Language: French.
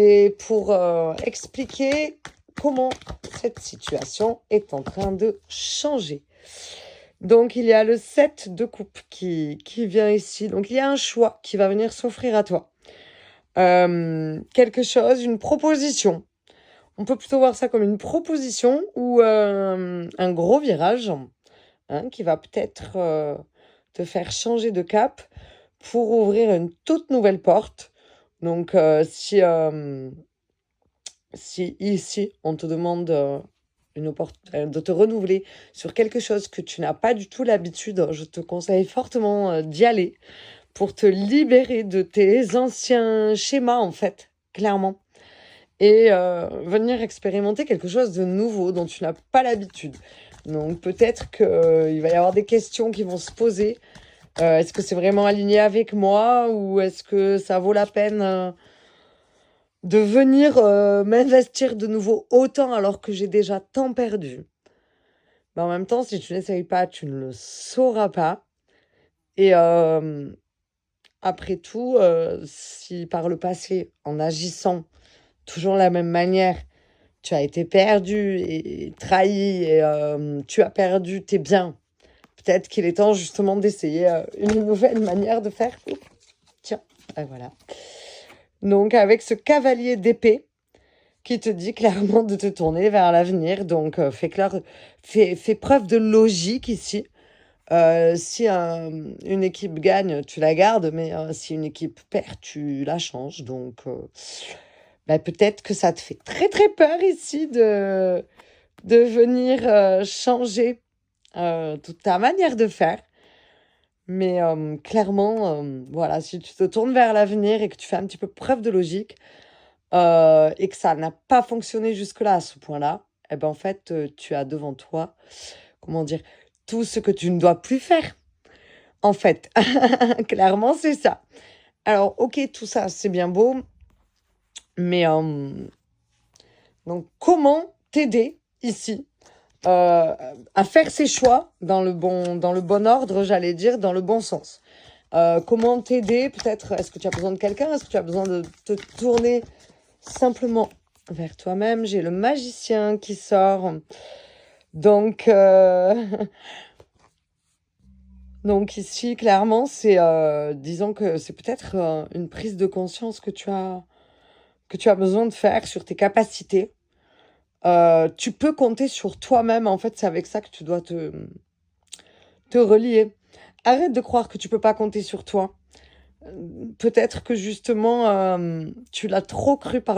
Et pour expliquer comment cette situation est en train de changer. Donc, il y a le 7 de coupe qui vient ici. Donc, il y a un choix qui va venir s'offrir à toi. Quelque chose, une proposition. On peut plutôt voir ça comme une proposition ou un gros virage qui va peut-être te faire changer de cap pour ouvrir une toute nouvelle porte. Donc, si ici, on te demande de te renouveler sur quelque chose que tu n'as pas du tout l'habitude, je te conseille fortement d'y aller pour te libérer de tes anciens schémas, en fait, clairement. Et venir expérimenter quelque chose de nouveau dont tu n'as pas l'habitude. Donc peut-être qu'il va y avoir des questions qui vont se poser. Est-ce que c'est vraiment aligné avec moi ou est-ce que ça vaut la peine de venir m'investir de nouveau autant alors que j'ai déjà tant perdu? Mais en même temps, si tu n'essayes pas, tu ne le sauras pas. Et après tout, si par le passé, en agissant toujours de la même manière, tu as été perdu et trahi et tu as perdu tes biens, peut-être qu'il est temps justement d'essayer une nouvelle manière de faire. Oups, tiens, voilà. Donc avec ce cavalier d'épée qui te dit clairement de te tourner vers l'avenir, donc fais preuve de logique ici. Si une équipe gagne, tu la gardes, mais si une équipe perd, tu la changes. Donc peut-être que ça te fait très très peur ici de venir changer toute ta manière de faire. Mais clairement, voilà, si tu te tournes vers l'avenir et que tu fais un petit peu preuve de logique et que ça n'a pas fonctionné jusque-là à ce point-là, eh ben en fait, tu as devant toi, comment dire, tout ce que tu ne dois plus faire. En fait, clairement, c'est ça. Alors, ok, tout ça, c'est bien beau, mais donc comment t'aider ici à faire ses choix dans le bon ordre, j'allais dire, dans le bon sens. Comment t'aider? Peut-être, est-ce que tu as besoin de quelqu'un? Est-ce que tu as besoin de te tourner simplement vers toi-même? J'ai le magicien qui sort. Donc, donc ici, clairement, c'est, disons que c'est peut-être une prise de conscience que tu as besoin de faire sur tes capacités. Tu peux compter sur toi-même. En fait, c'est avec ça que tu dois te relier. Arrête de croire que tu peux pas compter sur toi. Peut-être que justement, tu l'as trop cru par